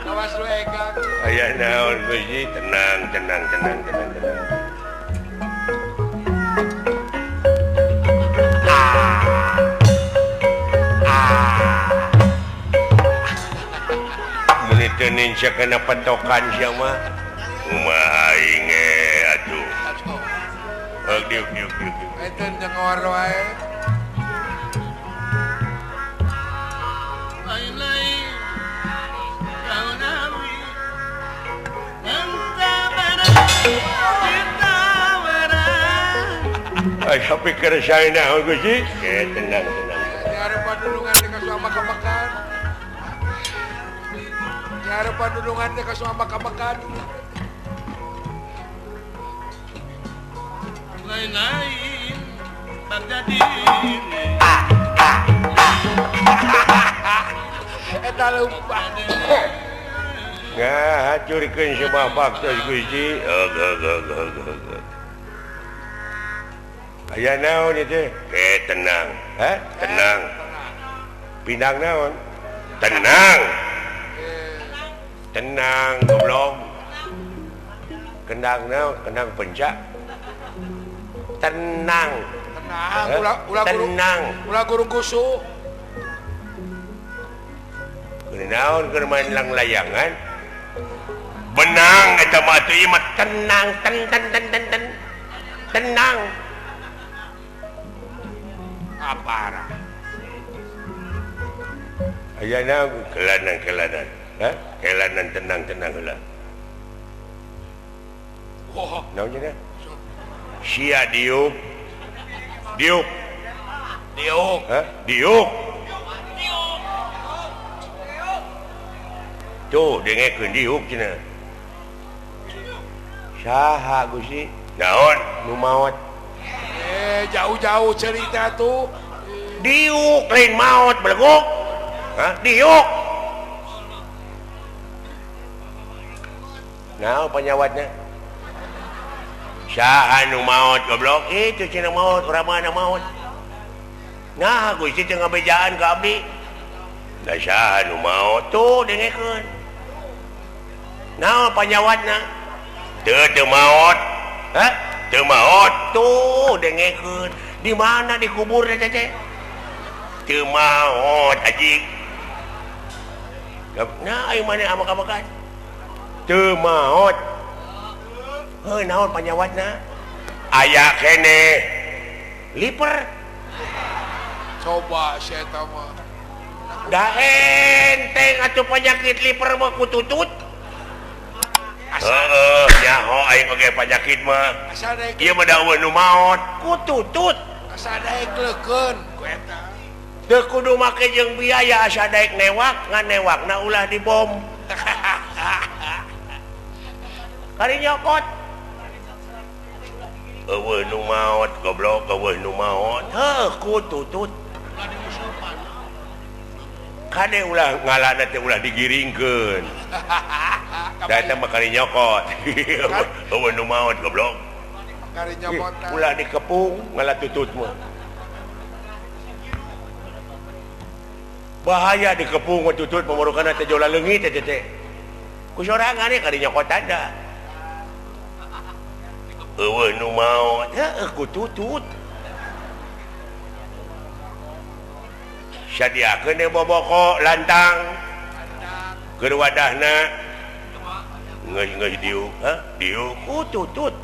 Aya naon tenang menit ninja kena patokan siapa aing aduh diuk pikir saya naon Gusti tenang padulungan ka semua makan lain-lain terjadi eta lupa ngacurikeun semua fakta Gusti aya naon ieu tenang tenang pindang naon tenang goblok kendang naon kendang pencak tenang ulah guru kusu naon keur main lang layangan benang eta mah teu ieu mah tenang tenang apara aya naon kelanan kelanan tenang heula naon cenah sia diuk tuh dengekeun diuk cenah saha Gusti naon nu maot jauh-jauh cerita tuh diuk lain maot belegok diuk nah penyawatnya saha nu maot goblok itu cenah maot urang mana maot nah Gusti teu ngabejaan ka abdi da saha nu maot tuh dengekeun nah penyawatna teu maot teu maot tuh dengekeun di mana dikubur teh teu maot anjing nah ayo mana amak-amakan teu maot naon panyawatna aya kene liper coba saya tahu mah da enteng atuh penyakit liper mah kututut nyaho aing oge penyakit mah ieu mah daun nu maot kututut asa daek leukeun ku eta teu kudu make jeung biaya asa daek newak ngan newakna ulah dibom kari nyokot eueuh nu maot goblok eueuh nu maot kututut kade ulah ngalana teh ulah digiringkeun da eta mah kari nyokot eueuh nu maot goblok kari nyokot ulah dikepung ngalah tutut mah bahaya dikepung mah tutut pamorokana teh jola leungit teh ku sorangan kari nyokot ada eueuh nu maot kututut sadiakeun deh boboko lantang keur wadahna geus diuk diuk kututut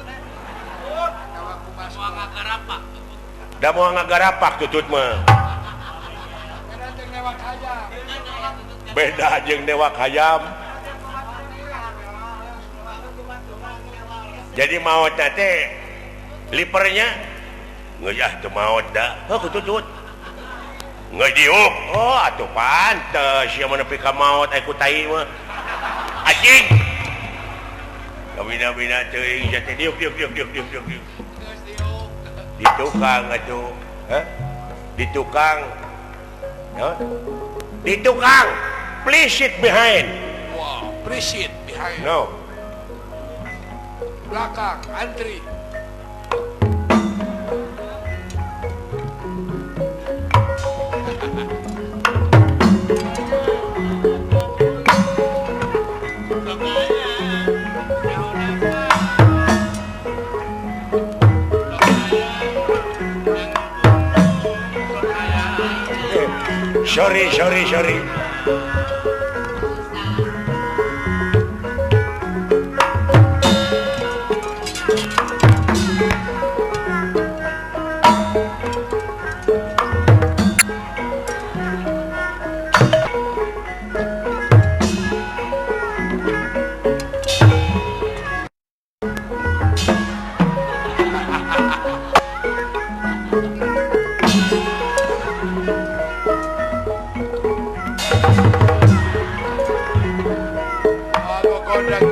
da moal ngagarapak tutut mah beda jeung dewak hayam jadi maot teh lipernya ngeujah teu maot da kututut ngediuk atuh pantes sia mah nepi ka maot aya ku tai mah anjing kabina-bina teuing teh diuk di tukang atuh di tukang please sit behind no belakang antri sorry. Aku kodang.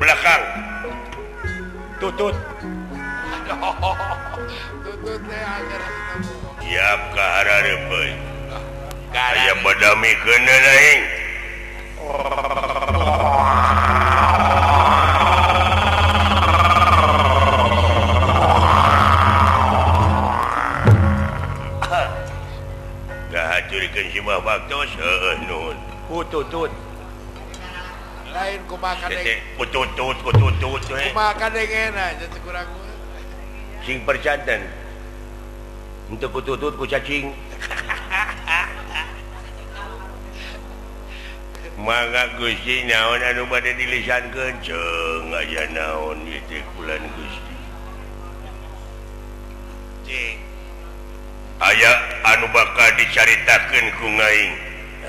Belakang. Tutut. Tutut teh ajar itu. Siap ka harareup euy. Aya badami keuna aing. Ngahacurikeun si Mbah Baktos heueuh nuhun. Tutut. Lain kumaha kadeng. Tutut we. Kumaha kadengena jadi kurang. Sing percanten. Untuk kututut ku cacing. Mangga Gusti naon anu bade dilisankeun ceung aya naon ieu teh kulan Gusti. Cing. Aya anu bakal dicaritakeun ku ngaing.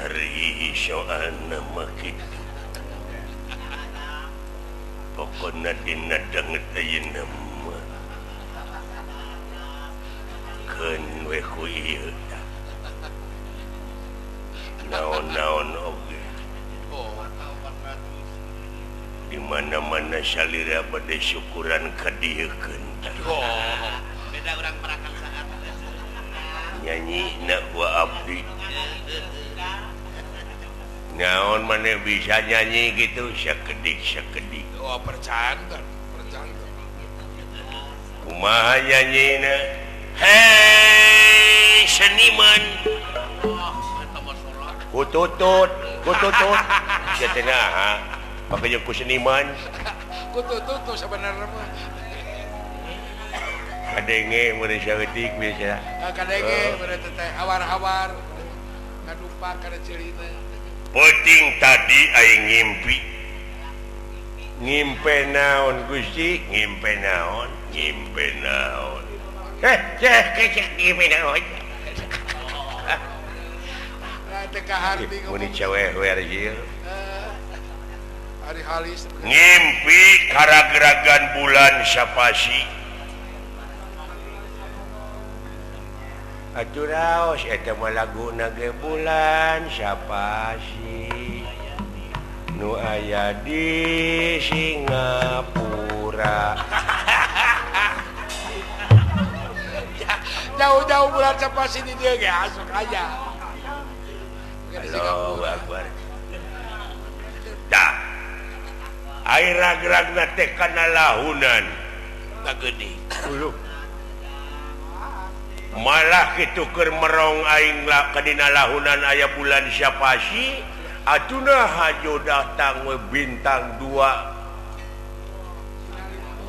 Ari soalna mah kitu. Pokona dina danget ayeuna mah. Keun we ku ieu. Naon-naon oge. Di mana-mana salira bade syukuran kadiekeun. Beda urang merakang saat. Nyanyi na wa abdi. Naon maneh bisa nyanyi gitu sakedik. Oh percanten. Kumaha nyanyina? Hei seniman. Kututut. Sia teh naha? Makanya ku seniman. Tutut sebenarnya mah. Kadenge mun saeutik biasa. Kadenge bener teh hawar-hawar. Ngadupa kana ceulina. Penting tadi aing ngimpi. Ngimpe naon Gusti? Ngimpe naon? Cek ngimpe naon? Teh ka harti Mun cewek wer ieu. Hari halis. Ngimpi karageragan bulan Sapasi. Atuh raos eta mah laguna ge bulan Sapasi. Nu aya di Singapura. Jauh-jauh bulan Sapasi di dia ge asuk aja. Allahu Akbar. Dah. Air rag-ragna teh kana lahunan. Ngageuning. Malah kitu keur merong aing ka dina lahunan aya bulan Sapasi, atuna hajo datang we bintang 2.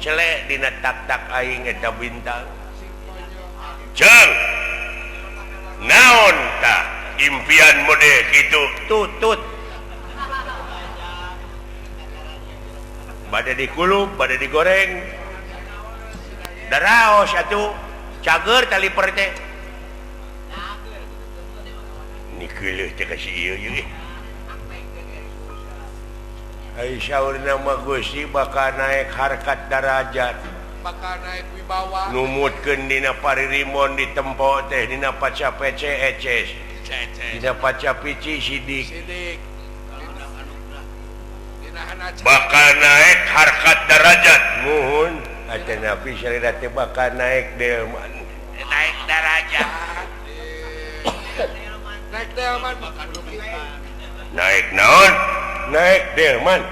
Celek dina tak-tak aing eta bintang. Jeung naon tah impian mode kitu tutut. Bade dikulub, bade digoreng. Daraos atuh. Cager tali per teh. Ni keuleuh teh ka si ieu ye. Ai saurna mah Gusti bakal naik harkat darajat. Bakal naik wibawa. Numutkeun dina paririmon di tempo teh dina paca PC eces. Dina paca pici sidik. Bakal naik harkat darajat. Muhun. Napi bakal naik delman naik darajat naik delman naik naon naik delman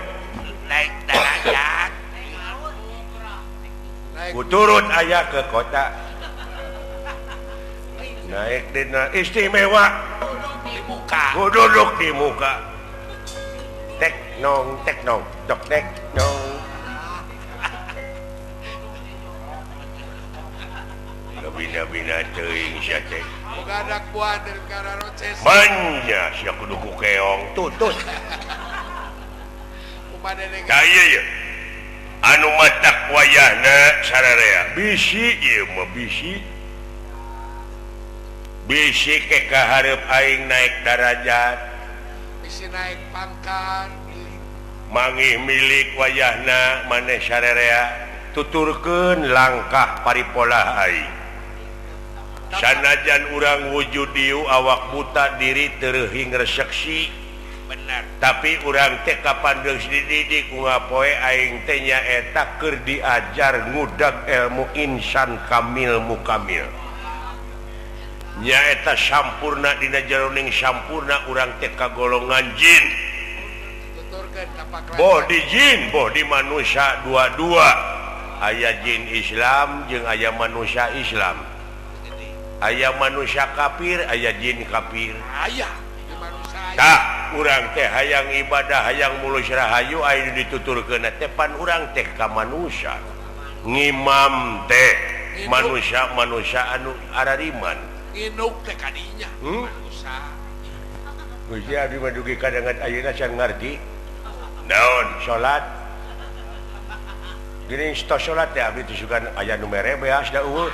naik darajat naik turun ayah ke kota naik dina istimewa di muka duduk di muka tek nong dok tek nong bina-bina teuing sia teh boga anak buah dari negara Roces manja sia kudu ku keong tutut kumadene da ieu ya anu matak wayahna sararea bisi ieu mah bisi ke kahareup aing naik darajat bisa naik pangkat mangih milik wayahna maneh sararea tuturkeun langkah paripolah aing sanajan urang wujud diu awak buta diri terhing reseksi benar tapi urang teh kapandeng dididik ku ngapoe aing teh nyaeta keur diajar ngudag ilmu insan kamil mukamil nyaeta sampurna dina jaroning sampurna urang teh kagolongan jin tuturkeun tapak boh di jin boh di manusia dua-dua aya jin Islam jeung aya manusia Islam aya manusia kafir aya jin kafir ayah di manusia tah urang teh hayang ibadah hayang mulus rahayu aya dituturkeun teh pan urang teh ka manusia ngimam teh manusia anu arariman nginuk teh kadinya manusia Gusti abdi mah dugi kadangan ayeuna can ngarti naon salat geuning tos salat teh abdi teh sugan aya nu mere beas da eueuh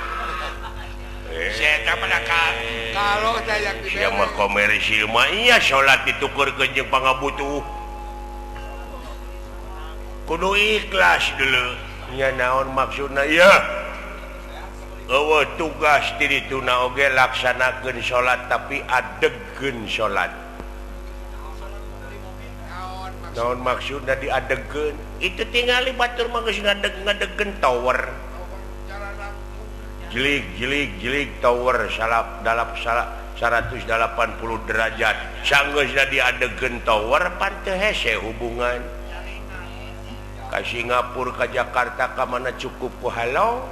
saya pada kalau saya yang sia mah komersil mah iya salat ditukurkeun jeung pangabutuh kudu ikhlas dulu nya naon maksudna ieu eueuh tugas ti dituna oge laksanakeun salat tapi adegkeun salat naon maksudna diadegkeun itu tingali batur mah geus ngadegkeun tower jilik tower dalap 180 derajat sanggeusna diadegkeun tower pan teu hese hubungan ka Singapura ka Jakarta ka mana cukup ku halo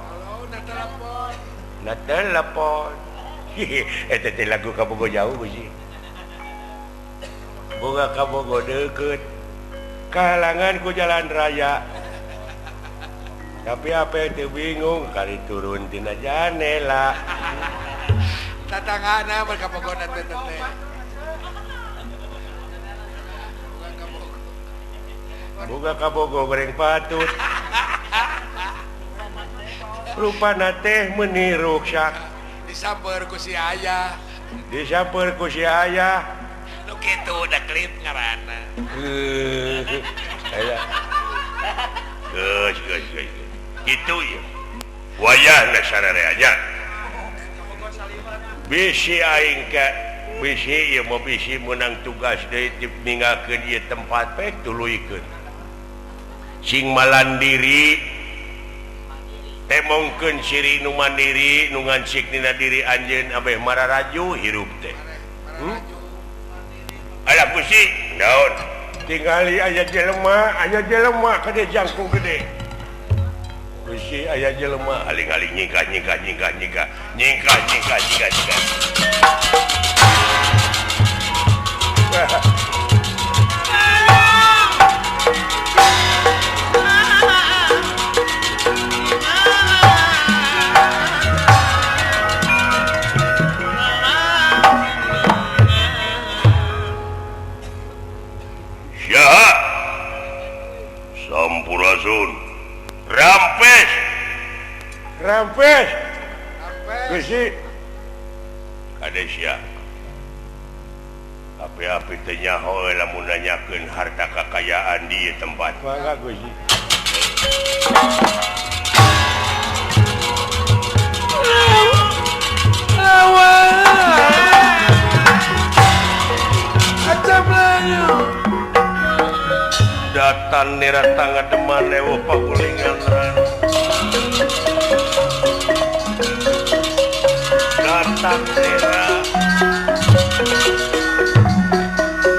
na telepon eta teh lagu kabogo jauh beusi boga kabogo deukeut kahalangan ku jalan raya tapi apa itu bingung kali turun tina janela tatanggana mereka pokoknya teteh buka kabogo goreng patut rupana teh meniru sak disamper ku si ayah nu kitu udah klip ngaranna geus gitu ya wayahna sarareanya bisi aing ka bisi ieu mah bisi meunang tugas deui ninggalkeun ieu tempat pek tuluikeun sing malandiri temongkeun ciri nu mandiri nu ngancik dina diri anjeun abeh mararaju hirup teh alah kusi naon tingali aya jelema ka dieu jangkung gede kusi aya jelema aling-aling nyingkah Syaha Sampurasun Rampes Gusti kade sia api-api teh nyaho lamun nanyakeun harta kekayaan di tempat mangga Gusti datan nira tangga deman ewo pakulingan datang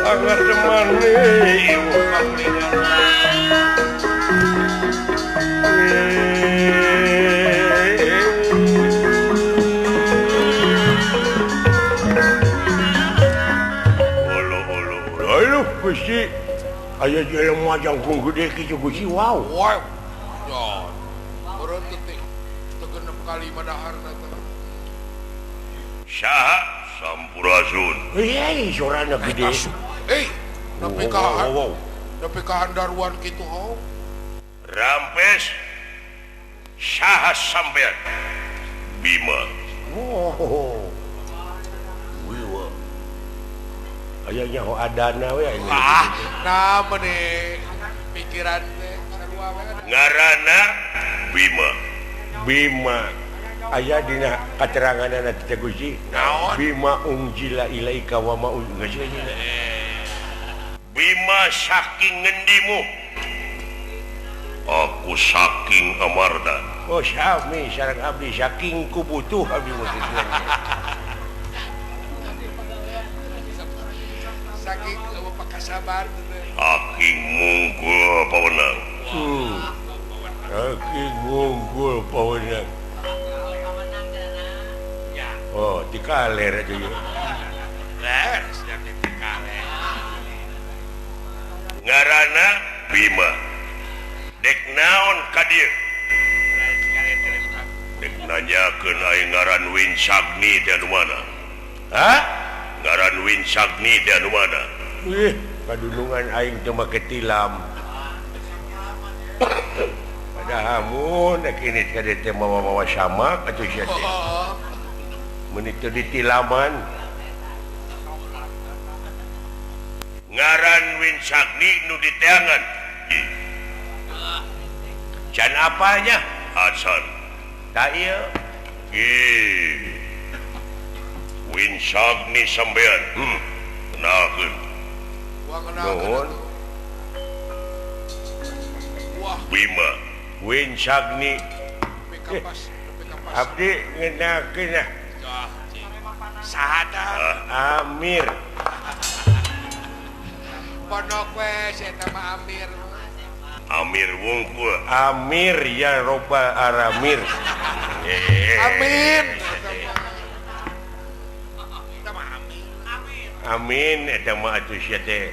agar temani ibu Gusti aya jalan majang kung gede kitu Gusti wow Wow. Ya. Urang teh tegenep kali madaharna teh. saha Sampurasun iya suarana gede Nepi ka nepi ka handaruan kitu hau. Rampes saha sampean Bima wiwa ayahnya ho adana we ini Nah meneh pikiran teh sarua we. Ngarana Bima aya dina kateranganna teh Gusti Bima unjila ilaika wa ma unjila Bima saking ngendimu aku saking amarda oh sami sareng abdi saking kubutuh abdi maksudna Saking pakasabar teh. saking mungkul pawenang saking mungkul pawenang oh dikaler aja ya ngarana Bima dek naon ka dieu dek nanyakeun aing ngaran Winsagni teh anu mana hah ngaran Winsagni teh anu mana ih kadunungan aing teh make tilam padahamun nek ini kade teh mawa-mawa samak atuh sia teh mun itu ditilaman ngaran Winsagni nu diteangan can apanya Hasan tak iya Winsagni sampean kenalkeun nuhun Bima Winsagni abdi ngenakeun Sahada Amir Pondok we eta mah Amir. Amir wungkul Amir ya roba aramir Amin. amin eta mah atuh sia teh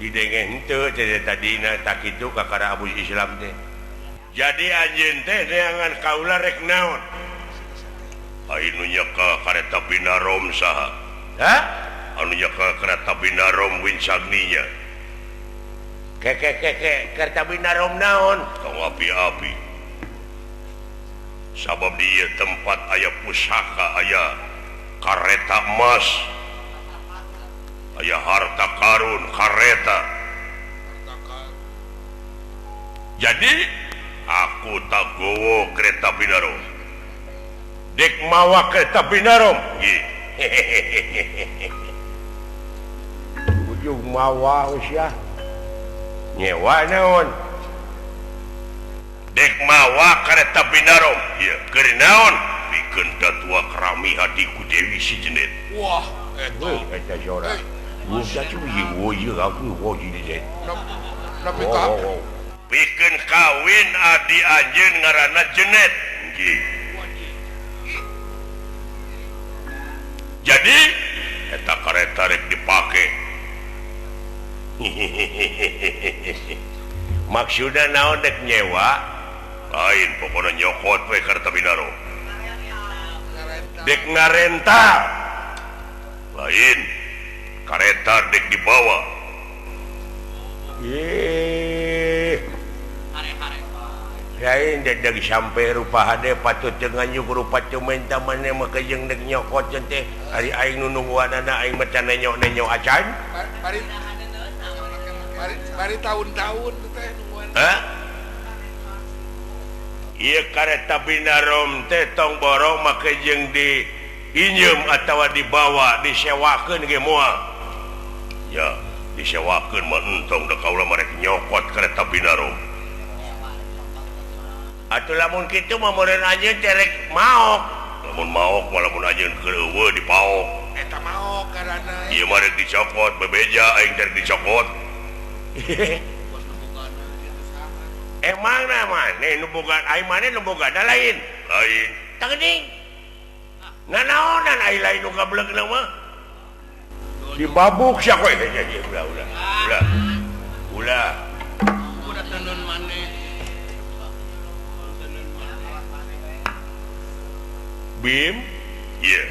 didenge henteu teh tadina tak kitu kakara Abu Islam teh jadi anjeun teh neangan kaula rek naon anu nyaka kareta binarom saha hah anu nyaka kareta binarom Winsagninya ke kareta binarom naon tong api-api sabab dia tempat aya pusaka aya kareta emas aya harta karun kareta jadi aku tak gowo kereta binarom dek mawa kereta binarom ujung mawa usia nyewa naon dek mawa kereta binarom ya keur naon pikeun datua kerami hadiku Dewi Sijenet Wah, eta jora Musa cuy woye aku woye dit nepi ka pikeun kawin adi anjeun ngaranna Jenet nggih jadi eta kareta rek dipake maksudna naon dek nyewa lain pokoknya nyokot we kareta binarom dek ngarenta lain kareta dek dibawa lain dek sampai rupa hade patut dengan yuk rupa cuman taman yang makajeng dek nyokot teh hari aing nunungguanana aing macan nenyok acan bari tahun-tahun teh nungguan. hah iya kareta binarom teh tong borong makajeng di injem atau dibawa disewakeun ge moal ya disewakeun mah entong da kaula marek nyokot kareta binarom atuh lamun kitu mah meureun anjeun terek maok lamun maok walaupun ajeun keureueuh dipaok eta mau karana ieu mah rek dicokot bebeja aing teh dicokot emang na maneh nu boga aing maneh nu boga lain tah geuning nanaonan aing lain nu gablegna mah dibabuk sia koe ulah udah tenun maneh Bim iya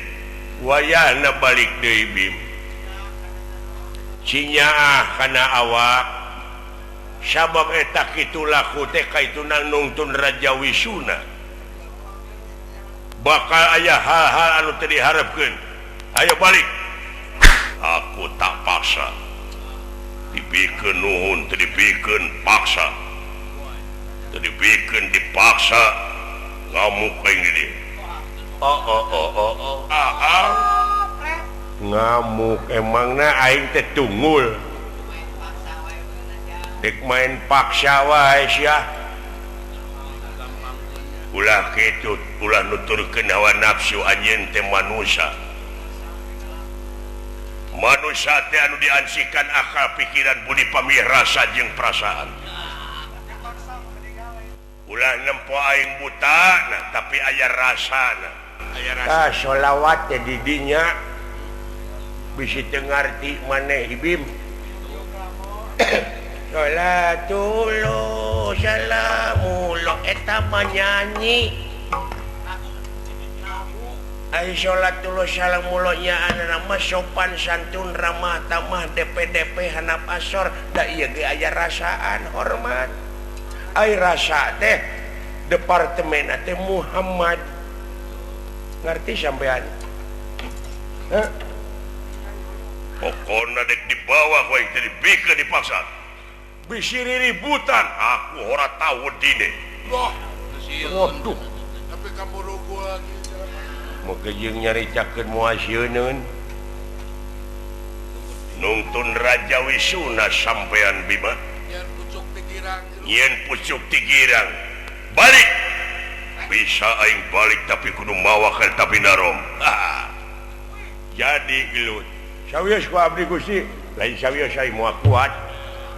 wayahna balik deui Bim cinyaah kana awak sabab eta kitu laku teh kaituna nungtun Raja Wisuna bakal aya hal-hal anu teu diharepkeun ayo balik aku tak paksa dipikeun nuhun teu dipikeun paksa teu dipikeun dipaksa ngamuk aing di dieu ngamuk emangna aing teh tunggul dek main paksa wae sia ulah kitu ulah nuturkeun hawa nafsu anjeun teh manusia teh anu diansikan akal pikiran budi pamih rasa jeung perasaan ulah nempo aing buta nah tapi aya rasana sholawat teh di dinya bisi teu ngarti maneh Ibim sholatullah salamullah eta mah nyanyi ai sholatullah salamullah nya nama sopan santun ramah tamah DP handap asor da ieu ge aya rasaan hormat ai rasa teh departemen teh Muhammad ngerti sampean pokona dek dibawa kowe teh dibikeun dipaksa bisi riributan aku ora tahu dine waduh tapi kamu rugu lagi moga jeung nyaricakeun muasieun nungtun Raja Wisuna sampean Bima yen pucuk tigirang balik bisa aing balik tapi kudu mawa ka tapi narom jadi gelut sawios ku abdi Gusti lain sawios aing moal kuat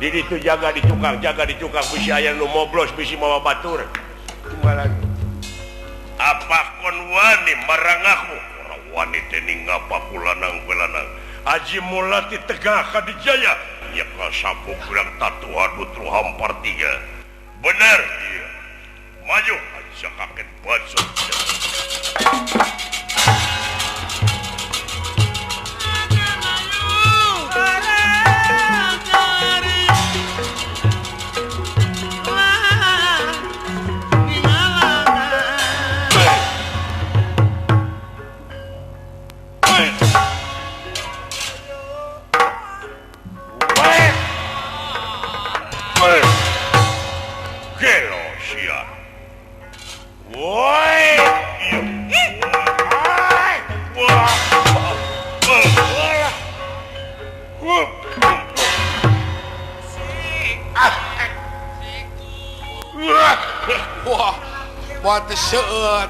di ditu jaga di tukang bisi aya nu moblos bisi mawa batur timbalan apa kon wani marang aku orang wani teh ningapa kulanang belanang Haji Mulati Tegah Kadijaya ya kasabuk kurang tatuhan butru hampar 3 benar iya maju aja kaget bacot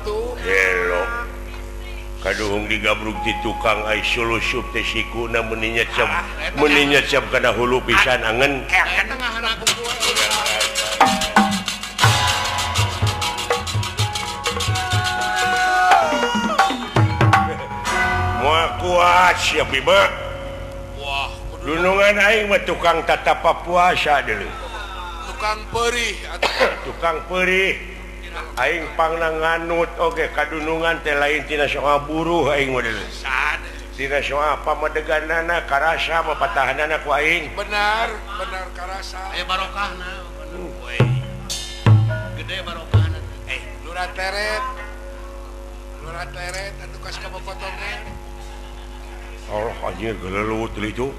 tuh hello kaduhung digabruk di tukang ai sulusup teh sikuna meuninya cem kana hulu pisan angen moal kuat sia Bima dunungan aing mah tukang tatapa puasa deuleu tukang perih aing pangna nganut oge kadunungan teh lain tina soal buruh aing model tina soal pamadeganana karasa mapatahanana ku aing benar karasa barokahna gede barokahna lurah teret atuh kas kabapotongna Allah anjir gelelut itu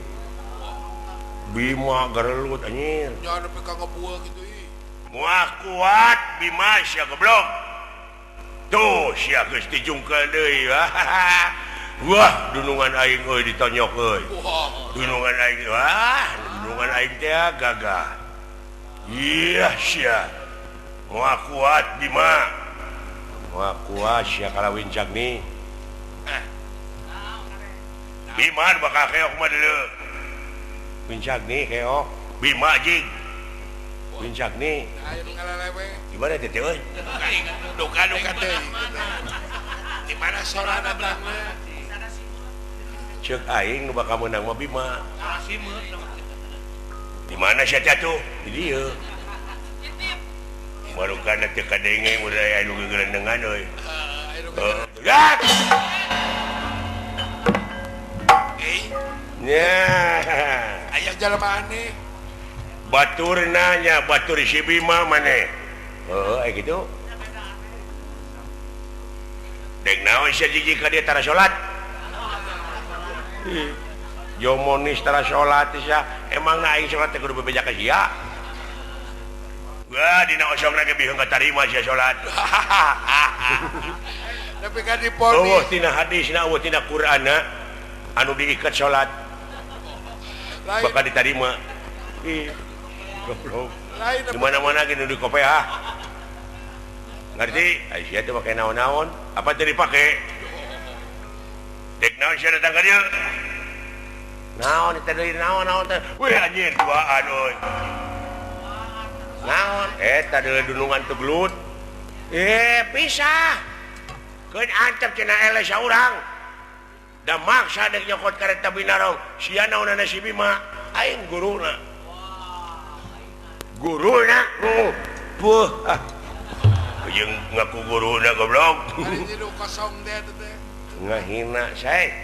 Bima gelelut anjir jangan sampai ka ngebuah gitu muah kuat Bima sia goblok tuh sia geus dijungkeun deui wah dunungan aing euy ditonyok euy dunungan aing teh gagah iya sia muah kuat Bima wah kuas ya kalawin Jagni Biman bakal keok mah dulu Jagni keok Bima jing Jagni Ayo nu ngalalewe. gimana teh euy Duka teh. Di mana soranna tangna? ceuk aing nu bakal menang mah Bima di mana sia jatuh di dieu baru kana teu kadenge udah anu gegerendengan euy Ayo ya nya aya jelema aneh. batur nanya batur si Bima maneh gitu dek naon sia jiji ka dieu tara salat Jomonis tara salat sia emang aing salat teh kudu bebeja ka sia wah dina osongna ge biheung katarima sia salat Tapi kan diponis. eueuh tina hadisna eueuh tina Qur'anna anu diikat salat Lain bakal diterima goblok lain di mana-mana gini di KPH ngerti Aisyah itu pakai naon-naon apa tadi pakai dek naon sia datang ka dieu naon eta deui naon teh weh anjir duaan euy naon eta deui dunungan teu gelut pisah keun antep cenah ele saurang da maksa dek nyokot kareta binarong sia naonana si Bima aing guruna puh jeung ngaku guruna goblok Ari jiru kosong teh teh. ngahina sae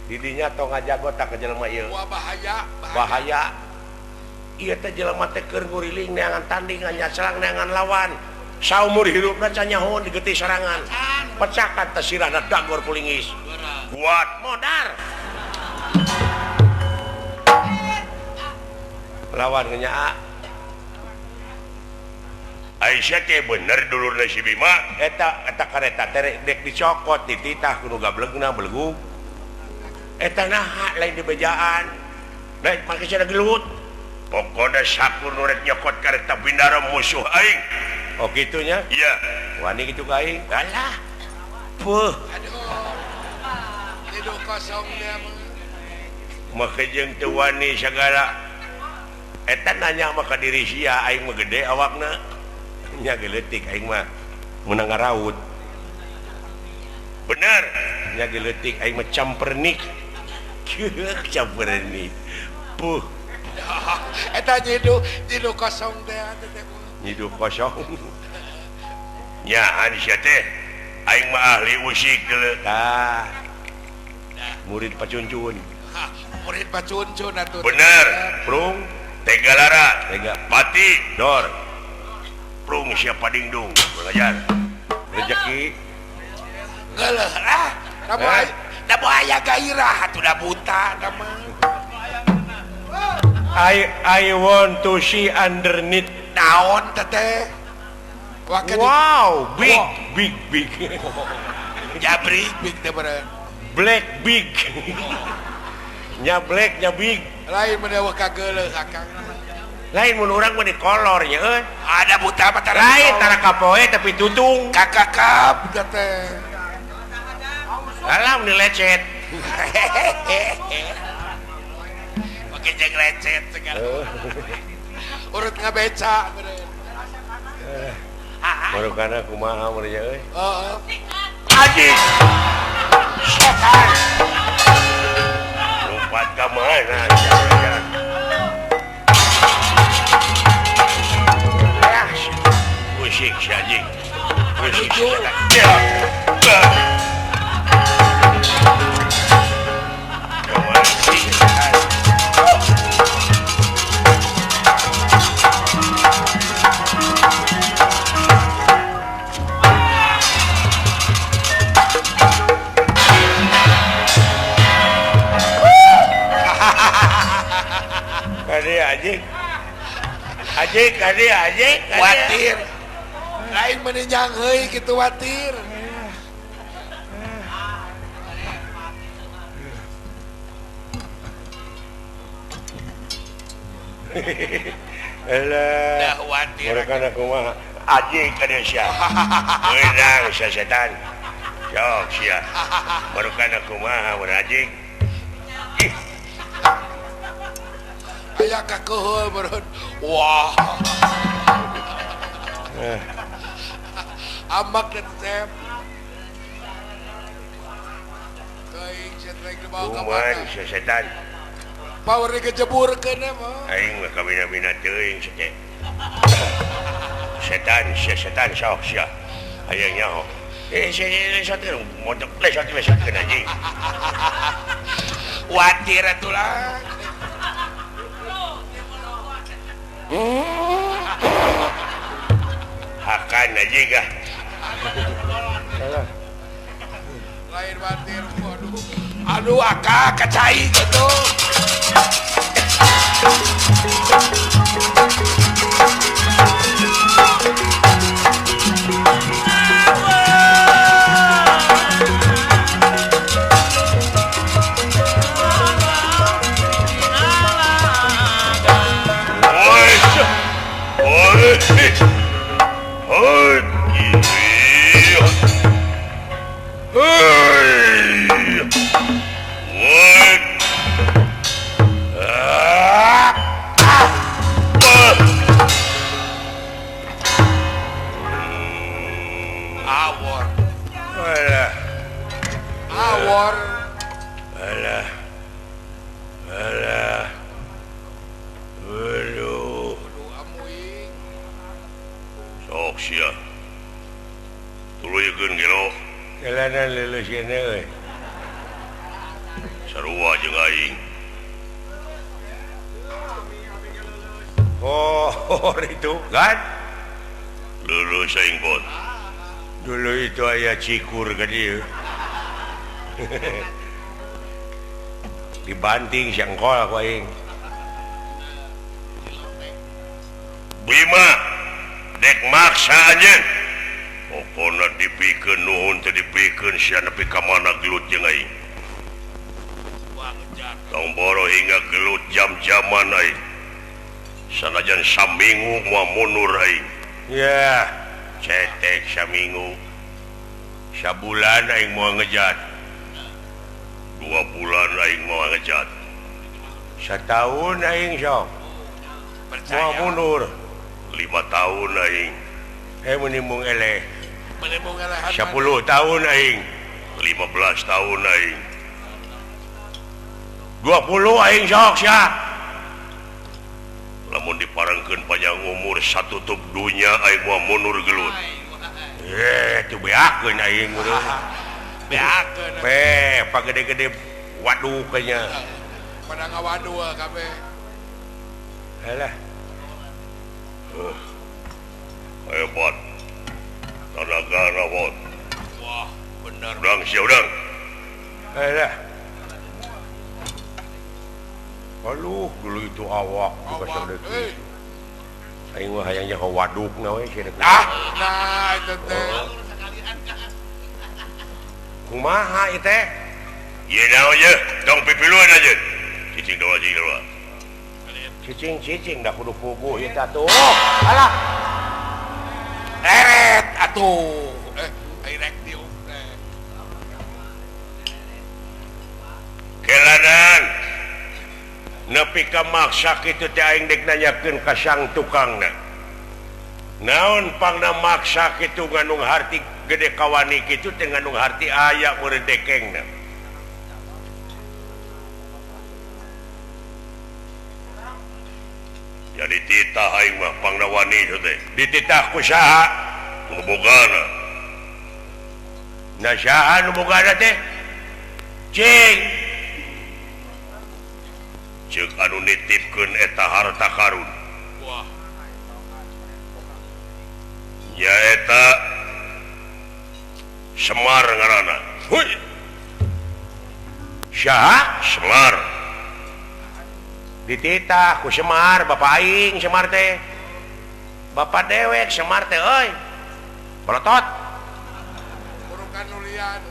didinya tong ngajago tak ke jelema ieu Wah bahaya. bahaya ieu teh jelema teh keur nguriling neangan tanding nyasarang neangan lawan saumur hirupna can nyahoon digeuti sarangan pecakan teh sirahna dagor kulingis kuat modar lawan nyaa Aisyah teh bener dulurna si Bima eta kareta teh dek dicokot dititah kudu gablegna belegug eta naha lain di bejaan lain make sia gelut pokona sakur nu rek nyokot kareta bindara musuh aing oh gitunya iya wani kitu ka aing alah puh Aduh. Jiru kosong dia mah. make jeung teu wani sagala eta nanya maka diri sia aing mah gede awakna nya geuletik aing mah mun ngaraut bener nya geuletik aing mah campernik campernik puh Eta jiru kosong teh teh. hidup kosong nyaan sia teh aing mah ahli usik deuleu tah murid pacuncun Murid pacuncun atuh. bener prung tega lara tega pati dor prung siapa dingdung belajar rezeki Geuleuh lah. Da aya gairah atuh da buta da mah. I want to see underneath Naon teh? wow big Jabrik big teh beureun. black big nya black nya big Lain menewah ka geuleuh akang. lain mun urang mah di kolornya euy Ada buta mah lain tara kapoe tapi tutung kakakap teh. alam ni lecet Pakai jeng lecet segala. Urut ngabeca beureun. baru kana kumaha mun nya euy Heeh. anjing setan lompat ka mana jangan musik si anjing musik si setan ya kawan si setan anjing Watir. Lain meninjang heuy kitu watir. Elah Dah watir. mereka kumaha anjing ka dia sia. Menang sia setan. Sok sia. Baru kana kumaha mun anjing. Ih, Aya kakeheul beureun. Wah. Amak dan Sep. Teuing setrek dibawa ka kumaha mana? sia setan. Power kejeburkeun mah. Aing mah kabina-bina teuing sia. Setan sok sia. Aya nyaho. Lesot montok lesot keun anjing. Watir atulah. Hakan anjing ah. Lain watir. Waduh. Aduh akak kacai gitu. Awor. Awor. Alah. Aduh. Aduh amuing. Sok sia. Tuluyekeun gelo. Jalanan leuleus kene euy. Sarua jeung aing. Oh, itu kan? Lulus aing bot. Dulu itu aya cikur ka dieu. Dibanting sangkol ku aing. Bima dek maksa anjeun. Pokona dipikeun nuhun teh dipikeun sia nepi ka mana gelut jeung aing. Tong boro hingga gelut jam-jaman aing. Sanajan saminggu moal mundur aing. Ya, cetek saminggu. Sabulan aing moal ngejat. 2 bulan aing moal ngejat. Setahun aing sok. Moal mundur. 5 tahun aing. Menimbung eleh. Menimbung elehan. 10 tahun aing. 15 tahun aing. 20 aing sok sia. Lamun diparengkeun panjang umur satutup dunya aing moal mundur gelut. Teu beakeun aing urang. Beakeun. Pagede-gede waduk kayaknya. Pada ngawadul kabeh. Alah. Hebat. Tenaga rawat. Wah, bener. Udang sia udang. Alah. Aluh, dulu itu awak juga sedekit. Aing mah hayang nyaho wadukna we sia. Nah, itu teh. Kumaha ieu teh? Ieu naon ye? Dong pipiluan aja. Cicing doa cicing doa. Cicing dah kudu puguh ieu teh tuh. Alah. Eret atuh. Airek diuk teh. Kelanan. Nepi ka maksa kitu teh aing dek nanyakeun ka sang tukangna. Naon pangna maksa kitu ngandung harti gede kawani kitu teh ngandung harti aya meureun dekengna. Jadi titah aing mah pangna wani itu teh. Dititah ku saha? Nu bogana. Nah saha nu bogana teh? Cing. Cek anu nitipkeun eta harta karun. Wah. Ya eta Semar ngaranna. Huy. Saha? Semar. Dititah ku Semar, bapak aing Semar teh. Bapak dewek Semar teh euy. Bolotot. Burukan nulian.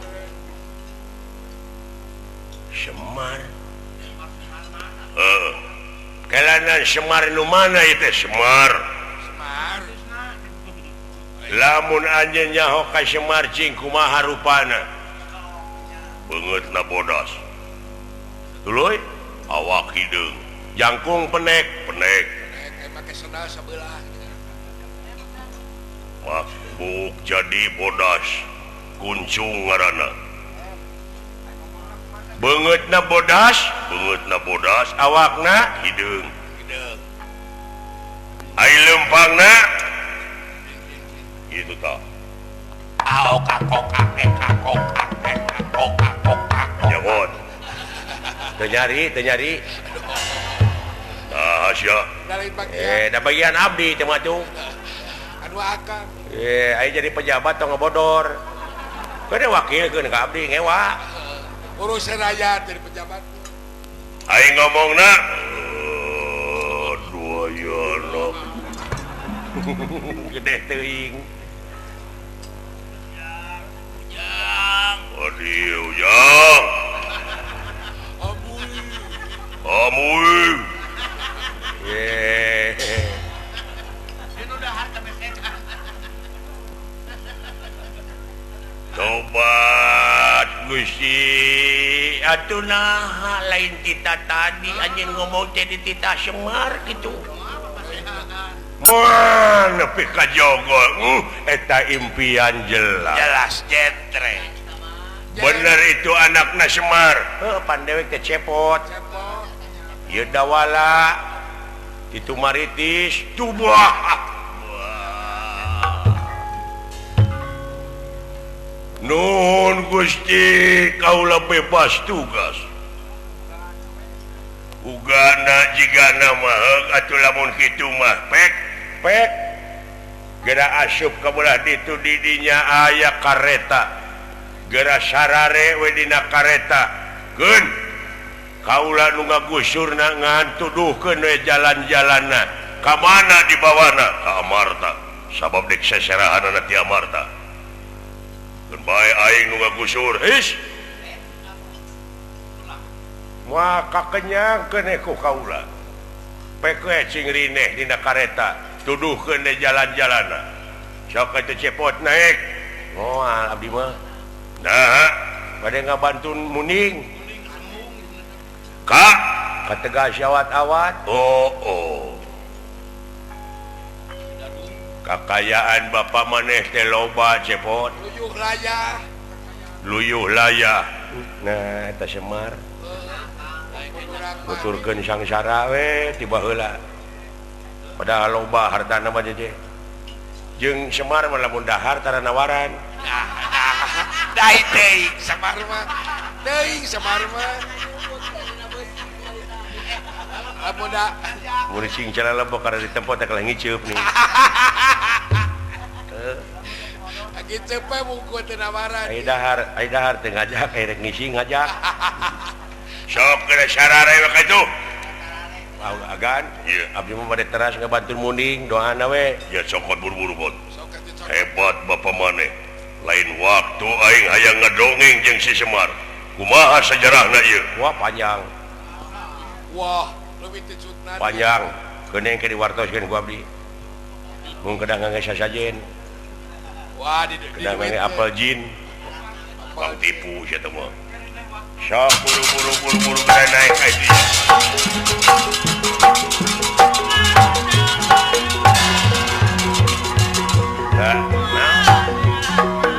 Semar. Kelanan Semar nu mana itu Semar? Semar. lamun anjeun nyaho ka Semar cing kumaha rupana beungeutna bodas tuluy awak hideung jangkung penek kayak make sendal sebelah makbuk jadi bodas kuncung ngaranna beungeutna bodas awakna hideung ai lempangna itu tah nyamot teu nyari nah sia dari bagian da bagian abdi teh mah tuh anu akang ai jadi pejabat tong ngebodor kene wakilkeun ka abdi ngewa urus rakyat dari pejabat ai ngomongna duayana gede teuing adieu ujang amuy tobat Gusti atuh naha lain kita tadi anjeun ngomong teh di Tita Semar gitu moal nepi ka jogol eta impian jelas jentre bener itu anakna Semar pandewek teh cepot ieu dawala itu maritis tubah nuhun Gusti kaula bebas tugas ugana jigana mah atuh lamun kitu mah pek geura asup ka belah ditu didinya aya kareta geura sarare we dina kareta keun kaula nu ngagusurna ngantuduhkeun we jalan-jalanna ka mana dibawana ka Amarta sabab dek seserahanna ti Amarta keun bae aing nu ngagusur his moal kakenyangkeun ku kaula pek we cing rineh dina kareta tuduhkeun di jalan-jalanna sok atuh cepot naik moal abdi mah nah bade ngabantun muning ka tegas awat-awat kakayaan bapak maneh teh loba cepot luyuh layah nah eta Semar nuturkeun sangsara we tiba heula padahal loba hartana mah jeje jeung Semar mah lamun dahar tara nawaran dai teuing Semar mah lamun da mun cing cara lembok karena di tempat teh ngiceup nih lagi cepet mungkut teu nawaran ai dahar teh ngajak ai rek ngisi ngajak sok kena sarare we kitu agan abdi mah bade teras ngabantu muning doana we ya sok buru-buru bot hebat bapak maneh lain waktu aing hayang ngadongeng jeung si Semar kumaha sajarahna ieu wah panjang leuwih teu cutna panjang keuneng ke diwartoskeun ku abdi mun kedang ngangge sasajen kedang ngangge apel jin bang tipu sia teh mah sok buru-buru kada naik ka dieu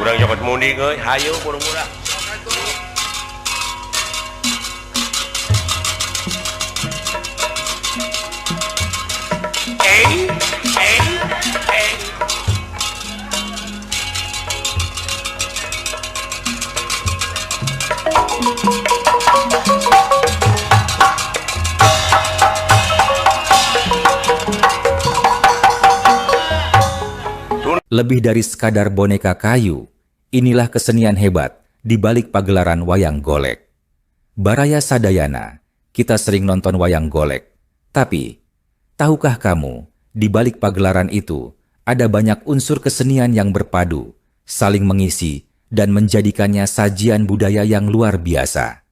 kurang nyokot muning euy hayu buru-buru Lebih dari sekadar boneka kayu, inilah kesenian hebat di balik pagelaran wayang golek. Baraya sadayana, kita sering nonton wayang golek. Tapi, tahukah kamu, di balik pagelaran itu, ada banyak unsur kesenian yang berpadu, saling mengisi, dan menjadikannya sajian budaya yang luar biasa.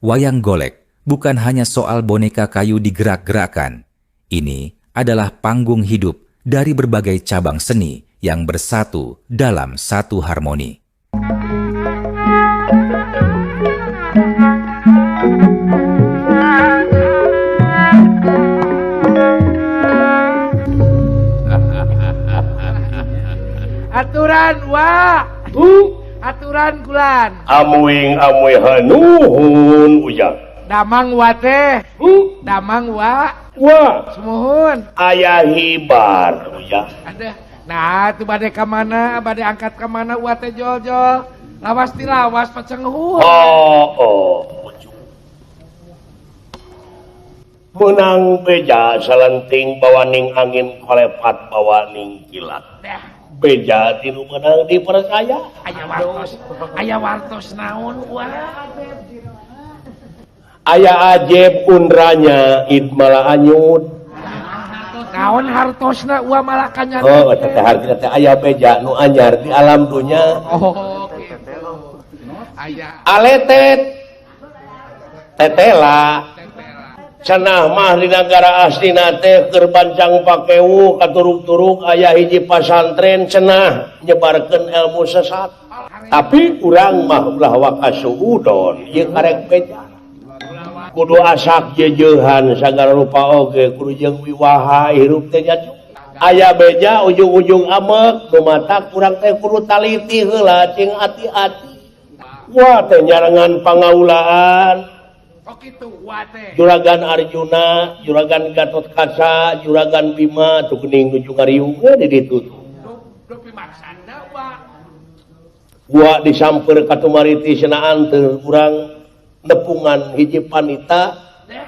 Wayang golek bukan hanya soal boneka kayu digerak-gerakkan. Ini adalah panggung hidup dari berbagai cabang seni yang bersatu dalam satu harmoni. Aturan aturan kulan Amuing amuy hanuhun ujang. damang wa teh damang wa Wah, semuhun aya hibar ujang. ada nah tuh bade ka mana bade angkat ka mana wa teh jol-jol lawas ti lawas pacengheuh Oh. Menang beja salenting bawaning angin kolepat bawaning kilat. dah Beja tinu menang dipercaya. aya wartos naon wa Aya ajeb undranya id malah anyut. naon hartosna wa malah kanyana Oh, teh hartina teh aya beja nu anyar di alam dunya. oh gitu aya Aletet tetela cenah mah di negara aslina teh keur bancang pakewu katuruk-turuk aya hiji pasantren cenah nyebarkeun ilmu sesat. Tapi urang mah ulah wakasuudon ieu karek beja. Kudu asak jejeuhan sagala rupa oge kudu jeung wiwaha hirup teh nya. Aya beja ujung-ujung amek nu matak urang teh kudu taliti heula cing ati-ati. Wah teh nyarengan pangaulaan oh gitu wa teh Juragan Arjuna, Juragan Gatotkaca, Juragan Bima tuh geuning nuju ngariung di ditu. do pimaksana wa Gua disamper ka tumariti cenaan teu urang nepungan hiji panita dah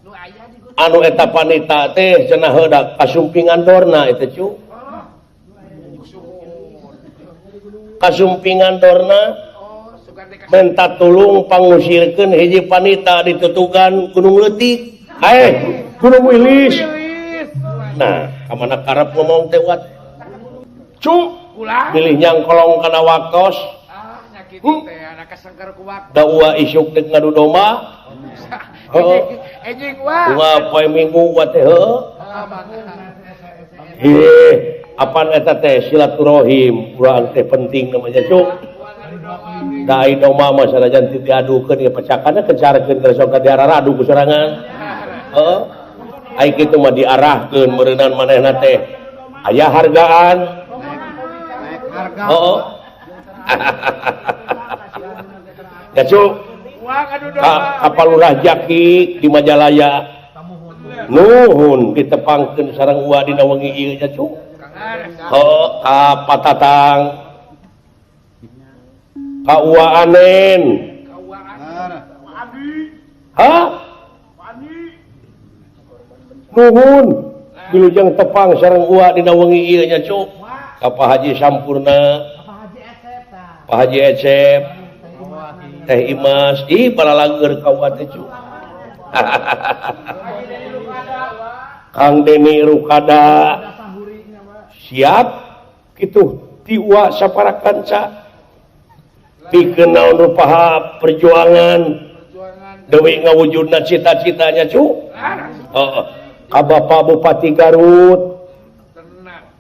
nu aya di anu eta panita teh cenah heudak kasumpingan dorna eta cu. Kasumpingan dorna oh sugan teh menta tulung pangusirkeun hiji panita di tutugan Gunung Leutik. Gunung Wilis. Nah, kamana karep ngomong teh wat. Cu, ulah milih nyangkolong kana waktos, nyakitu teh ada kasangkar ku waktu da ua isuk dek ngadu domba. enjing wa Ua poe Minggu wa teh heuh. Apaan eta teh silaturahim, urang teh penting namanya cu. Da ai domba mah sanajan teu diadukeun ieu pecakanna kencarekeun keur sok diararadu ku sorangan. Heeh. Ai kitu mah diarahkeun meureunan manehna teh aya hargaan. Heeh. Ya cu, wa ngadu domba kapal lurah Jaki di Majalaya. Nuhun ditepangkeun sareng ua dina wengi ieu nya cu. Heeh, ka Patatang. Ka ua Anen. Hah? Nuhun wilujeng tepang sareng ua dina wengi ieu nya cu. Ka Pak Haji Sampurna. Pak Haji Ecep. Teh Imas, balalageur ka ua teh cu. Kang Deni Rukada. Siap kitu ti ua saparakanca. Pikeun naon rupaha perjuangan deui ngawujudna cita-citanya cu. Heeh. Ka Bapak Bupati Garut.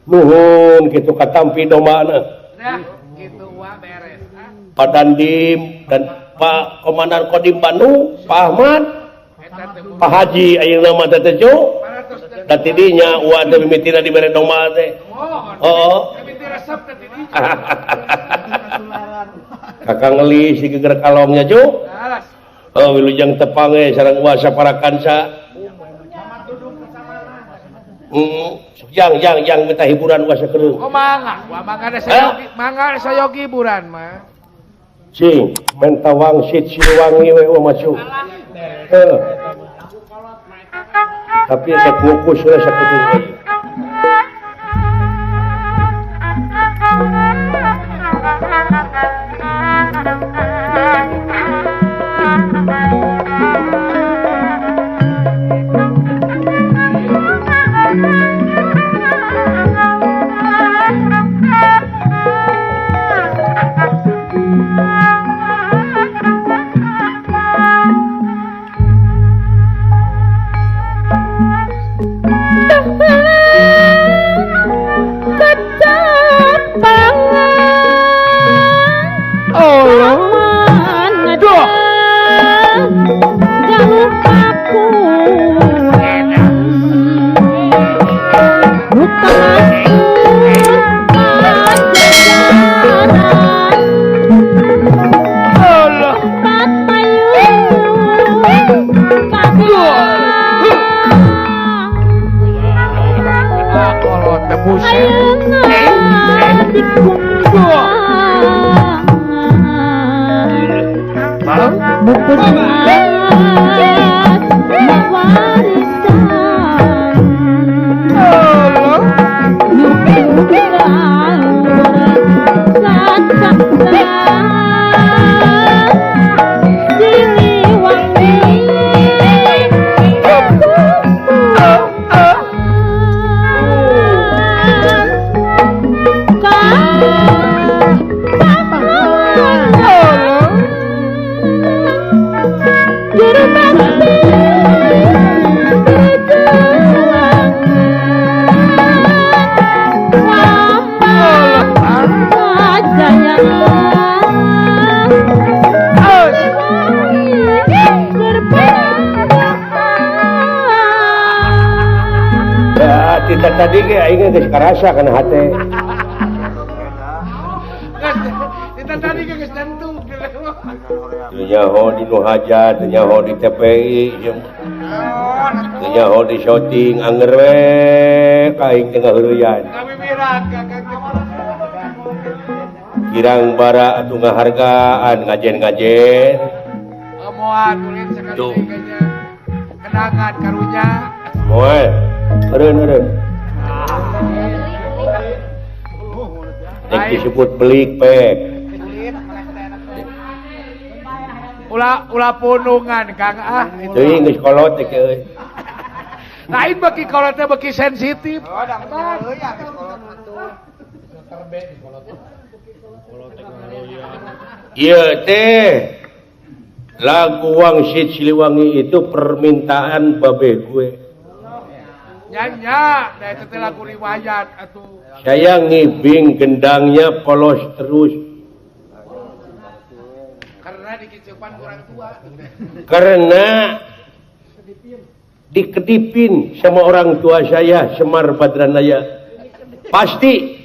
Nuhun kitu katampi domana. dah gitu wa beres Pak Dandim dan Pak Komandan Kodim Bandung, Pak Ahmad, eta teh Pak Haji ayeuna mah teh cu. paratos teh Da tidinya ua teh mimitina dibere domba teh. mohon Heeh. tapi teh resep teh di Kakang Eli si geger kalongnya cu. alas Wilujeng tepang sareng ua saparakanca. Jang minta hiburan ua sakedeung. oh mangga wa mangga sayogi hiburan mah Cing, menta wangsit Siliwangi we mah cu. Tapi rek ngukus we sakedeung we. Thank you. Kita tadi ke aing geus karasa kana hate. Kita tadi geus tentu. Nyaho di nu hajat, nyaho di TPI, nyaho di syuting anger we ka aing teh ngaheureyan. Kabibirang Kirang bara atuh ngahargaan ngajen-ngajen. moal tulis sekali Tuh. kayaknya. Kenangan karunya. Moal. Eureun. Yang disebut belik pek. Ulah punungan Kang itu. Teuing geus kolot teh euy. Lain beki kolot teh beki sensitif. Iya teh lagu Wangsit Siliwangi itu permintaan babe gue. Nyanya, da itu teh lagu riwayat atuh. Saya ngibing gendangnya polos terus Karena dikicipan kurang tua. karena dikedipin sama orang tua saya Semar Badranaya. Pasti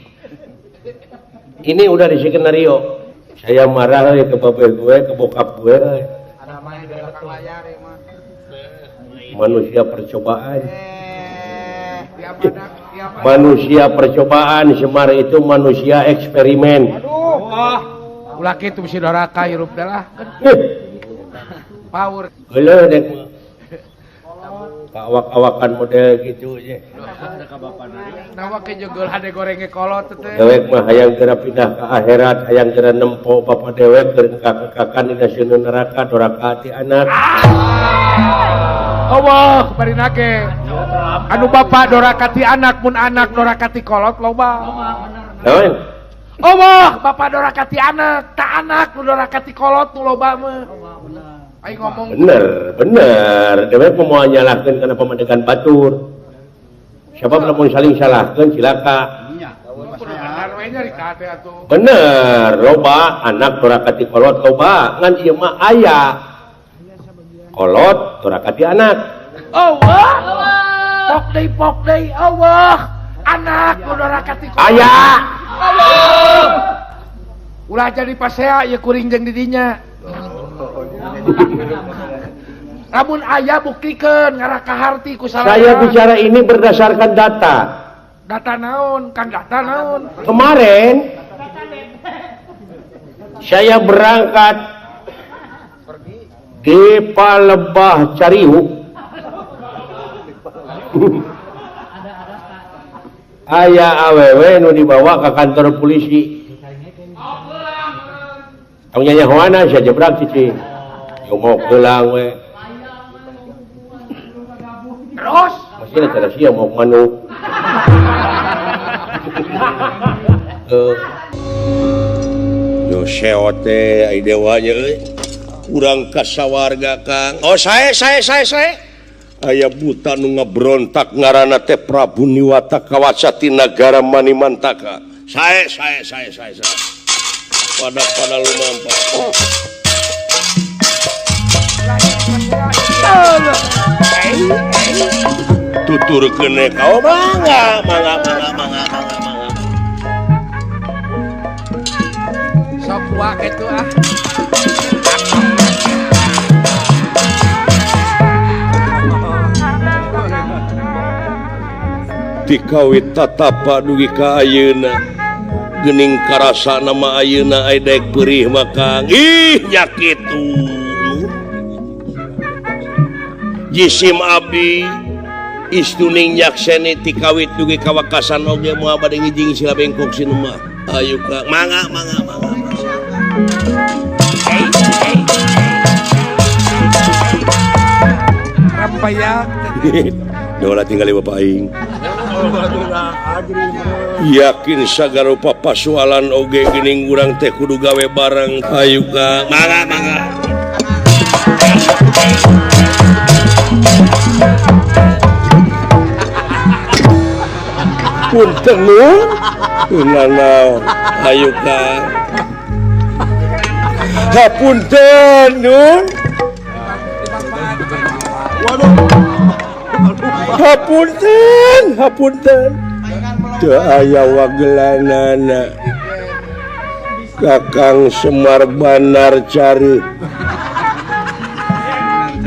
ini udah di skenario. Saya marah ya ke babe gue, ke bokap gue. Manusia percobaan. Manusia percobaan, Semar itu manusia eksperimen. Ulah kitu bisi doraka hirup teh lah. Power. Geuleuh dek awak-awakan model gitu aja. Nawa ke jogol hade gorenge kolot teh. Dewek mah hayang geura pindah ke akhirat, hayang geura nempo bapa dewek keur kakan dina sieun neraka doraka ti anak. Allah bari nake. Anu bapak dorakati anak mun anak dorakati kolot loba. Naon? Allah bapak dorakati anak, tak anak nu dorakati kolot nu loba mah. Aing ngomong Bener. Dewek mau nyalahkeun kana pamandegan batur. Siapa lamun saling salahkeun cilaka. benar we nya rika teh atuh. Bener, loba anak dorakati kolot loba, ngan ieu mah aya. Kolot dorakati anak. Allah. Pok deui Allah. Anak nu dorakati kolot. Aya. Allah. Ulah jadi pasea ieu kuring jeung di dinya. Lamun aya buktikeun ngaraka harti ku salaha. Saya bicara ini berdasarkan data. Data naon? Kan data naon? Kemarin saya berangkat di Palembah Cariu. Aya awewe nu dibawa ke kantor polisi. Tong nyanya hoana sia jebrak cicing. Yo mau geulang we. Terus Masih ada sia mau manuk. Yo seote ai dewanya euy. Urang kasawarga Kang. Oh saya. Aya buta nu ngabrontak ngaranna teh Prabu Niwata Kawacati Nagara Manimantaka. Saya. Pada lumampa. Tuturkeun kau mangga. sok wa kitu ah. Dikawit tatapa dugi ka ayeuna geuning karasa nama ayeuna ai daek peurih mah Kang ih nya kitu jisim abdi istuning nyakseni ti kawit dugi kawakasan oge moal bade ngijing sila bengkok sinuma. Ayo ka mangga. Rampayak. Dola tinggal bapak aing. Yakin sagala papasualan oge geuning urang teh kudu gawe bareng. Ayo ka mangga. Punten nun. Nana ayo ka. Hapunten nun. Hapunten. Teu aya wagelanana. Kakang Semar Banar cari.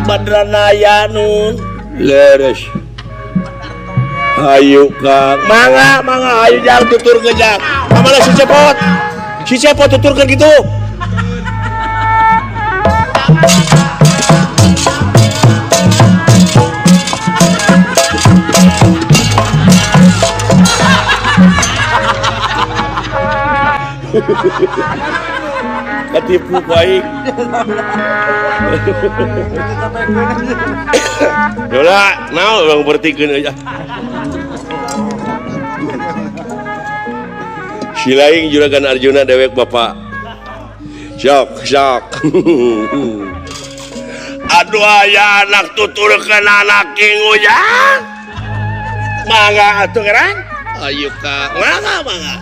Badranaya nun. Leres. Ayo Kang. Mangga. Ayo jang tutur ke jang. Kamana si Cepot? Si Cepot tutur ke gitu. Ketipu baik. Yola, naon urang bertikeun aja. Silaing juragan Arjuna dewek bapak. Sok. Aduh aya anak tuturkeun anak kingujang. Mangga atuh geran. Ayo ka, mangga.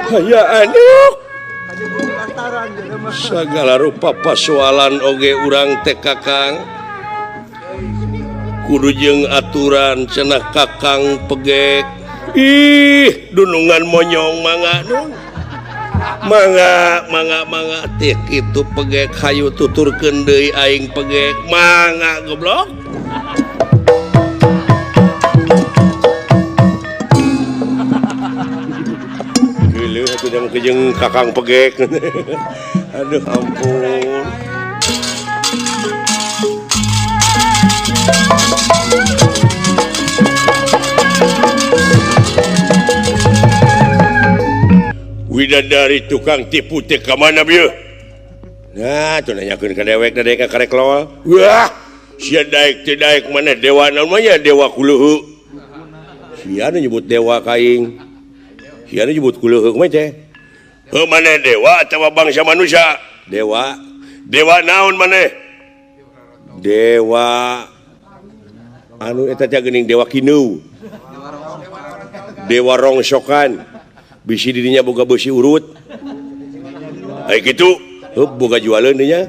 Aya anu sagala rupa pasoalan oge urang teh Kakang kudu jeung aturan cenah Kakang pegek. Ih dunungan monyong mangga teh kitu pegek hayu tuturkeun deui aing pegek mangga goblok. Kejeng Kakang pegek. Aduh ampun. Widadari tukang tipu teh ka mana bieu? Nah, tuh nanyakeun ka dewek da dek karek lol. Wah, sia daek teh daek mana dewa namanya dewa kuluhu. Sia nu nyebut dewa kaing. Sia nu nyebut kuluhu mah teh. Heuh maneh dewa atawa bangsa manusia? Dewa. Dewa naon maneh? Dewa anu eta teh geuning dewa kineu. Dewa rongsokan. Bisi dirinya boga beusi urut. Aya kitu, heuh boga jualeun nya.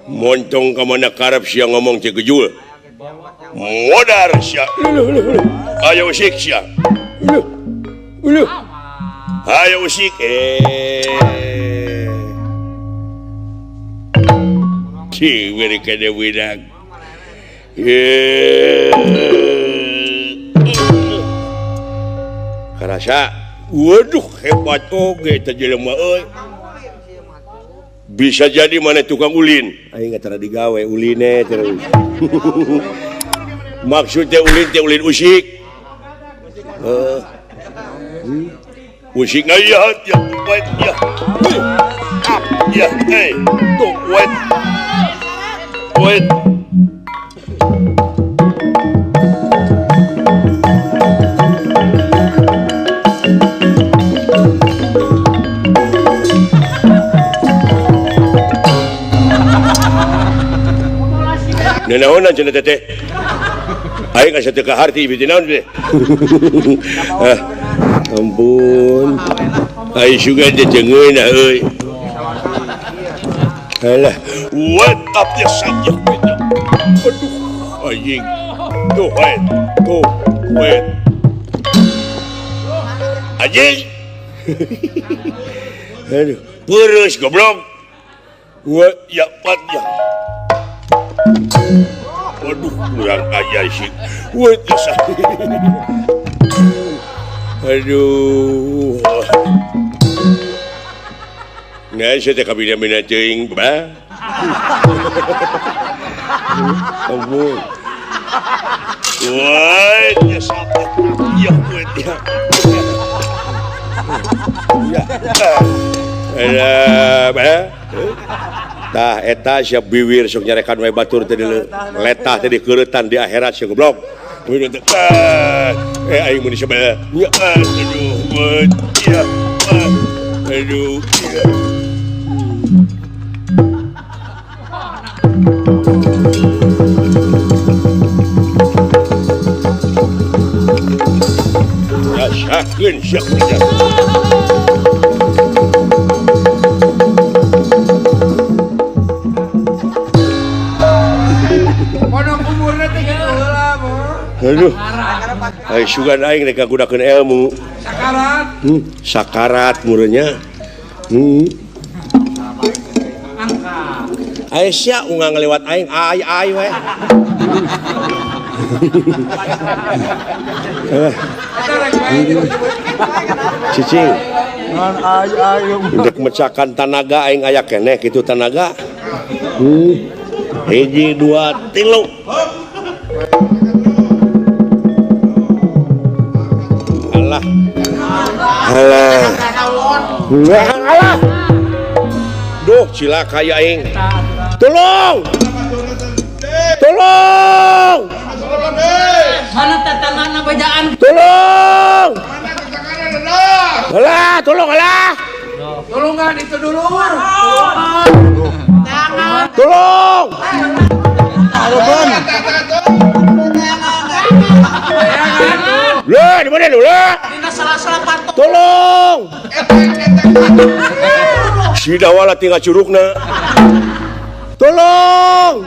Montong ka mana karep sia ngomong cek gejul. Modar sia. Ayo usik sia. Uluh. Ayo usik. Ciwiri kade widak. Karasa, waduh hebat oge teh jelema euy. Bisa jadi mana tukang ulin. Aing tara digawe uline terus. Maksudnya ulin teh ulin usik. Usik ngayat ya wet ya. Ya, tuh wet. Nanaonan cenah teteh. Aing asa teu kaharti bisi naon teh. Ampun. Aing juga teh cengeun euy. Alah, what up ya saja beda. Aduh, anjing. Tuh, wait. Anjing. Aduh, peureuss goblok. What ya pat ya. Waduh, kurang ajar sih. What ya. Aduh. Nah, saya teh kabina-bina teuing, bah. Ampun. Wah, ya sapat. Ya buat ya. Ya. Ada, bah. Tah eta siap biwir sok nyarekan wae batur teh letah teh dikeuretan di akhirat sia goblok. Aing mun disebel. Ya, aduh, buat ya. Aduh, ya. Rasakeun syak. Pondok umurna teh kitu heula mah. Aduh. Ai sugan aing rek ngagunakeun ilmu. Sakarat. Sakarat murenya. Ai sia ungang ngelewat aing ai we. Cicing. Ngan ai Untuk mecakan tanaga aing aya keneh kitu tanaga. Hiji dua tilu. Alah. Alah. Duh, cilaka ya aing. Tolong. Tolong. Mana tetangana bejaan? Tolong. Mana tetangana dedah? Alah, tolong alah. Tolongan itu dulu. Tolong. Lah, di mana lu lah? Dina salah-salah patok. Tolong. Si dawala tinggal curugna. Tolong.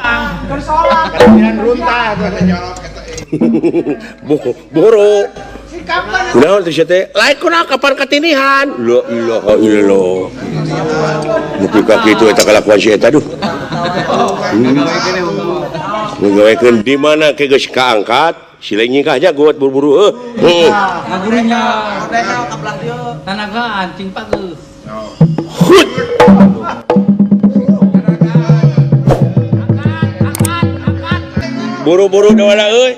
Boro. Kunaon teh teh? Lain kunaon kapan katinihan? La ilaha illallah. Mugi ka kitu eta kalakuan si eta duh. Nggawekeun di mana ke geus kaangkat, sileng nyingkah jagot buru-buru Ngagurunya tanaga anjing pageus. Hut. Buru-buru dawala euy.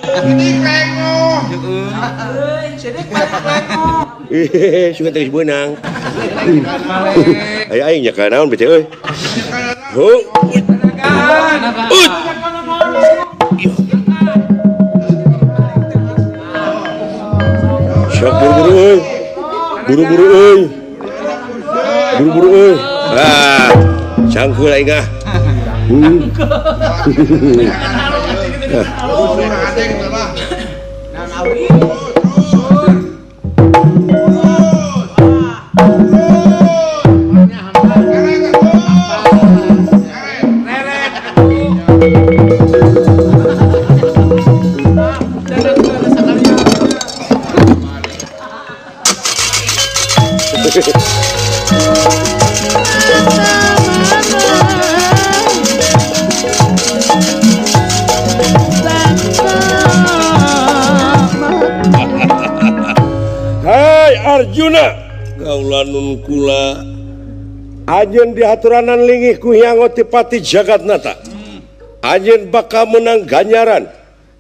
Suka teh beunang. Aya aing nya ka naon bete euy. Heuh. Sok buru-buru euy. Buru-buru euy. Buru-buru euy. Ah, cangkeul aing ah. Hai Arjuna, kaulanun kula ajen dihaturanan lingih ku Hyang Otipati Jagatnata. Ajen bakal menang ganjaran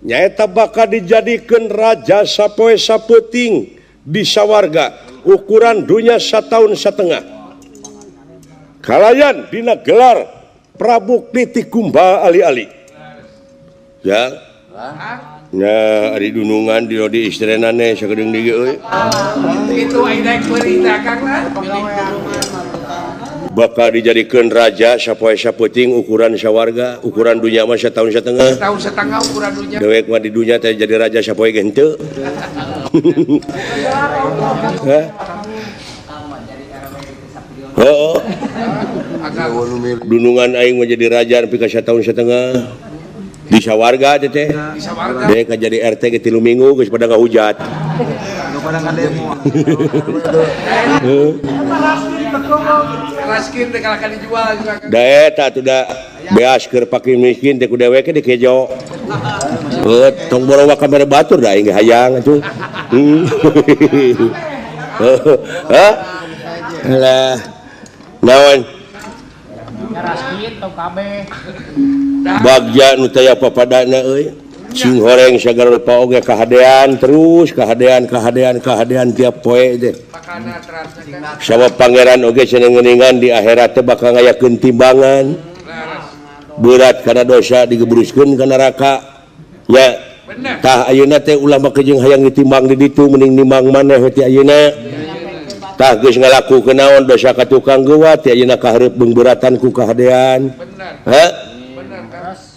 nyaeta bakal dijadikeun raja sapoe sapeuting di sawarga ukuran dunya 1,5 tahun. Kalayan dina gelar Prabu Kritikumba ali-ali. Ya. Nah, ari dunungan di istrenane sakedeung di euy. Itu aing daek perintah Kang lah. Bakal dijadikeun raja sapoe sapeuting ukuran sawarga, ukuran dunya mah 1,5 tahun. 1,5 tahun ukuran dunya. Dewek mah di dunya teh jadi raja sapoe ge henteu. Hah? Oh. Dunungan aing mah jadi raja nepi ka 1,5 tahun. Di sawarga teh teh. Di sawarga. Dek jadi RT ge 3 minggu geus pada ngahujat. pada ngademo. Raskin teh kalahkan dijual juga kan. Da eta tuh da beas keur pakai miskin teh ku dewek di kejo. Tong borowa kamera batur da aing hayang atuh. Hah? Alah. Naon? bagja nu teu papadana euy cing horeng sagala rupa oge kahadean terus kahadean tiap poe teh sabab pangeran oge cenah ngeuningan di akhirat teh bakal ngayakeun timbangan berat karena dosa digebruskeun ka neraka nya tah ayeuna teh ulah make jeung hayang ditimbang di ditu mending nimbang maneh ti ayeuna tah geus ngalakukeun naon dosa ka tukang geuwat ti ayeuna kahareup beungbeuratan ku kahadean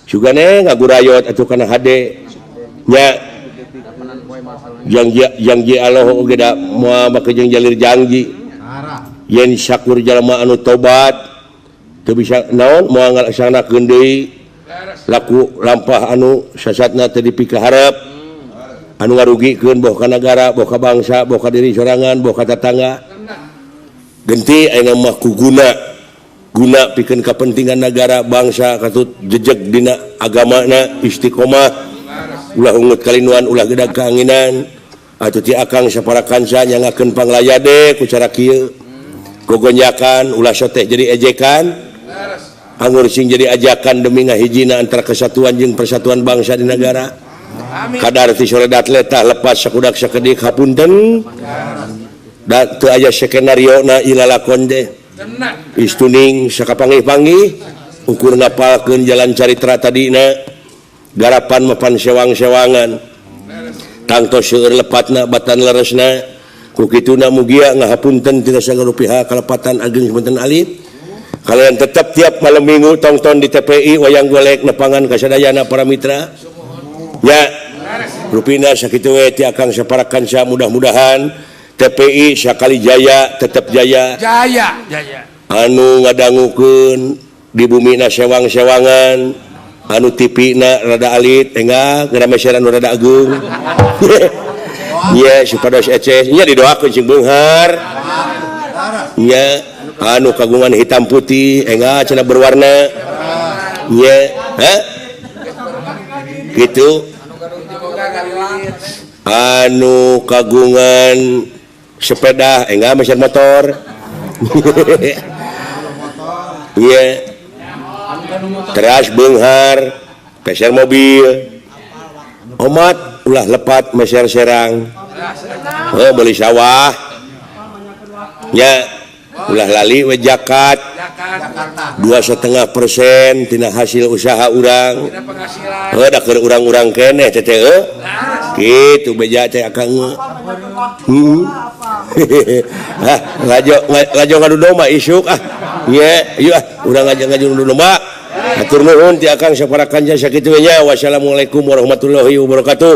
sugane ngagurayot atuh kana hade nya janji Allah oge da moal make jeung jalir janji yen syakur jalma anu tobat teu bisa naon moal ngalaksanakeun deui laku lampah anu sasatna teu dipikaharep anu ngarugikeun boh ka nagara boh ka bangsa boh ka diri sorangan boh ka tetangga genti ayeuna mah ku guna pikeun kapentingan negara bangsa katut jejeg dina agamana istiqomah ulah ungut kalinuan ulah gedag kaanginan atuh ti akang saparakansa nyangakeun panglayade ku cara kieu gogonjakan ulah soteh jadi ejekan anggur sing jadi ajakan demi ngahijina antara kesatuan jeung persatuan bangsa di negara kadar ti soredat letah lepas sakudak sakedik hapunten da teu aya skenario na ilalakon teh istuning sakapanggih-panggih ukur ngapalkeun jalan caritra tadina garapan mapan sewang-sewangan tangtos seueur lepatna batan leresna ku kituna mugia ngahapunten tina sagala pihak kalepatan ageng sepunten alit kalian tetap tiap malam minggu tonton di TPI wayang golek nepangan kasadayana para mitra ya rupina sakitu we ti akang saparakansa mudah-mudahan TPI sakali jaya tetap jaya anu ngadangukeun di bumina sewang-sewangan anu tipina rada alit enggak ngerameseran rada agung nya supados eces nya didoakeun sing beunghar nya anu kagungan hitam putih enggak cenah berwarna nya gitu anu kagungan sepeda enggak mesin motor iya teras beunghar peser mobil omat ulah lepat meser serang beli sawah nya ulah lali we zakat 2,5% tina hasil usaha urang da keur urang-urang keneh teh kitu beja teh akang lajo ngadu domba isuk nya ieu urang ngadu domba atur nuhun ti akang saparakanca sakitu nya wassalamualaikum warahmatullahi wabarakatuh.